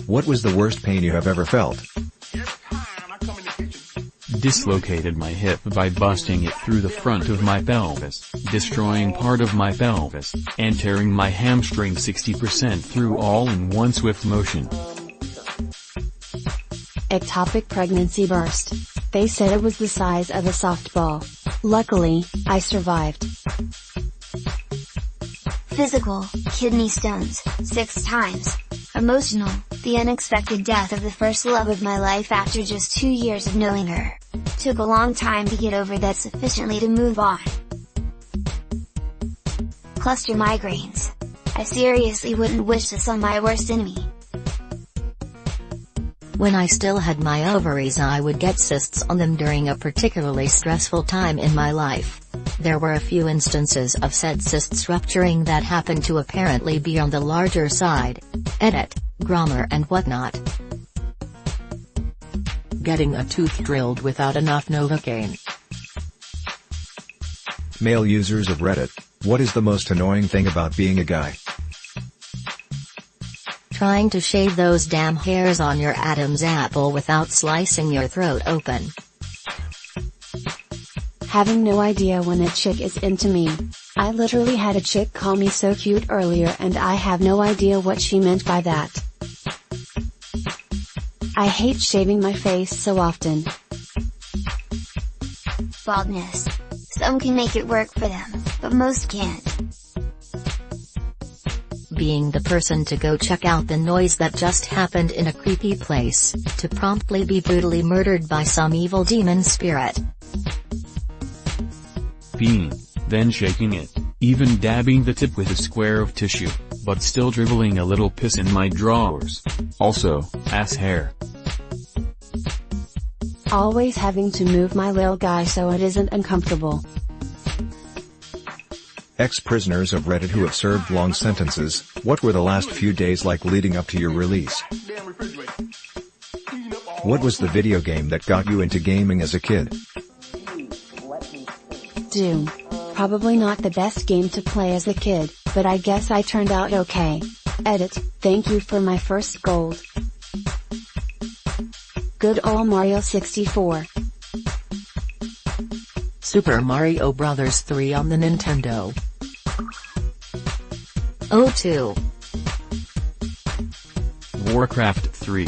What was the worst pain you have ever felt? Dislocated my hip by busting it through the front of my pelvis, destroying part of my pelvis, and tearing my hamstring 60% through all in one swift motion. Ectopic pregnancy burst. They said it was the size of a softball. Luckily, I survived. Physical, kidney stones, 6 times. Emotional, the unexpected death of the first love of my life after just 2 years of knowing her. Took a long time to get over that sufficiently to move on. Cluster migraines. I seriously wouldn't wish this on my worst enemy. When I still had my ovaries, I would get cysts on them during a particularly stressful time in my life. There were a few instances of said cysts rupturing that happened to apparently be on the larger side. Edit, grammar and whatnot. Getting a tooth drilled without enough Novocaine. Male users of Reddit, what is the most annoying thing about being a guy? Trying to shave those damn hairs on your Adam's apple without slicing your throat open. Having no idea when a chick is into me. I literally had a chick call me so cute earlier and I have no idea what she meant by that. I hate shaving my face so often. Baldness. Some can make it work for them, but most can't. Being the person to go check out the noise that just happened in a creepy place, to promptly be brutally murdered by some evil demon spirit. Peeing, then shaking it, even dabbing the tip with a square of tissue, but still dribbling a little piss in my drawers. Also, ass hair. Always having to move my little guy so it isn't uncomfortable. Ex-prisoners of Reddit who have served long sentences, what were the last few days like leading up to your release? What was the video game that got you into gaming as a kid? Doom. Probably not the best game to play as a kid, but I guess I turned out okay. Edit, thank you for my first gold. Good ol' Mario 64. Super Mario Bros. 3 on the Nintendo. O2. Warcraft 3.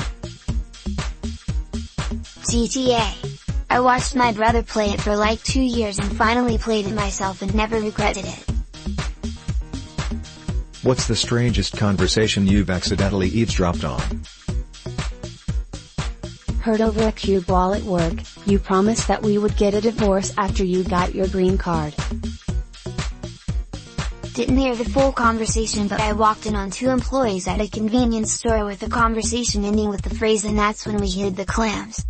GTA. I watched my brother play it for like 2 years and finally played it myself and never regretted it. What's the strangest conversation you've accidentally eavesdropped on? Heard over a cue ball at work, you promised that we would get a divorce after you got your green card. Didn't hear the full conversation, but I walked in on 2 employees at a convenience store with the conversation ending with the phrase "and that's when we hid the clams."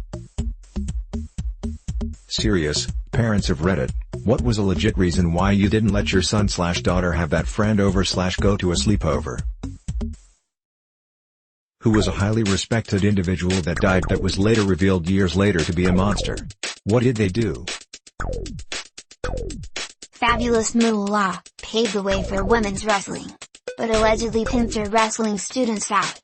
Serious, parents of Reddit, what was a legit reason why you didn't let your son/daughter have that friend over/go to a sleepover? Who was a highly respected individual that died that was later revealed years later to be a monster? What did they do? Fabulous Moolah paved the way for women's wrestling, but allegedly pimped her wrestling students out.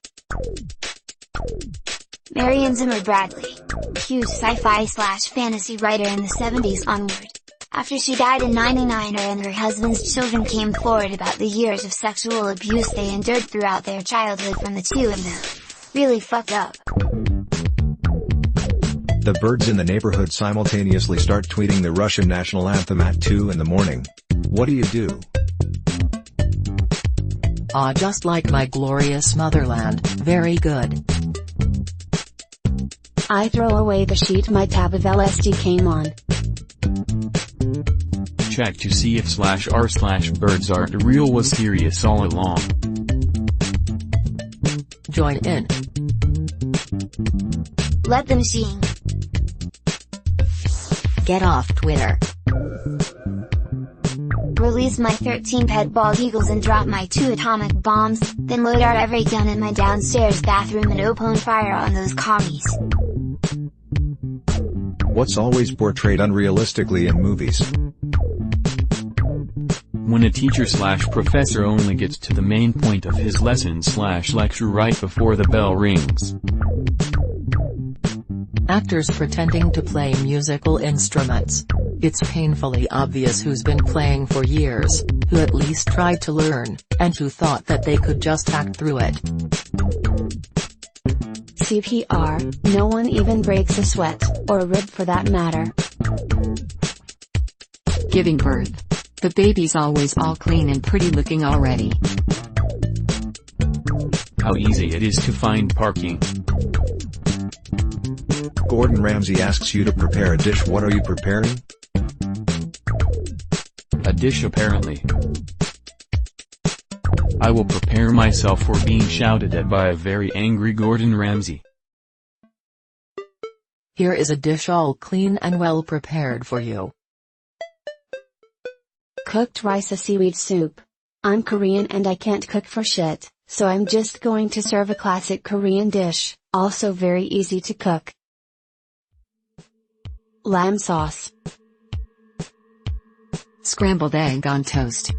Marion Zimmer Bradley, huge sci-fi/fantasy writer in the 70s onward. After she died in '99, her and her husband's children came forward about the years of sexual abuse they endured throughout their childhood from the 2 of them. Really fucked up. The birds in the neighborhood simultaneously start tweeting the Russian national anthem at 2 in the morning. What do you do? Ah, just like my glorious motherland, very good. I throw away the sheet my tab of LSD came on. Check to see if /r/birds aren't real was serious all along. Join in. Let them sing. Get off Twitter. Release my 13 pet bald eagles and drop my 2 atomic bombs, then load out every gun in my downstairs bathroom and open fire on those commies. What's always portrayed unrealistically in movies? When a teacher/professor only gets to the main point of his lesson/lecture right before the bell rings. Actors pretending to play musical instruments. It's painfully obvious who's been playing for years, who at least tried to learn, and who thought that they could just act through it. CPR, no one even breaks a sweat, or a rib for that matter. Giving birth. The baby's always all clean and pretty looking already. How easy it is to find parking. Gordon Ramsay asks you to prepare a dish. What are you preparing? A dish apparently. I will prepare myself for being shouted at by a very angry Gordon Ramsay. Here is a dish all clean and well prepared for you. Cooked rice, a seaweed soup. I'm Korean and I can't cook for shit, so I'm just going to serve a classic Korean dish, also very easy to cook. Lamb sauce. Scrambled egg on toast.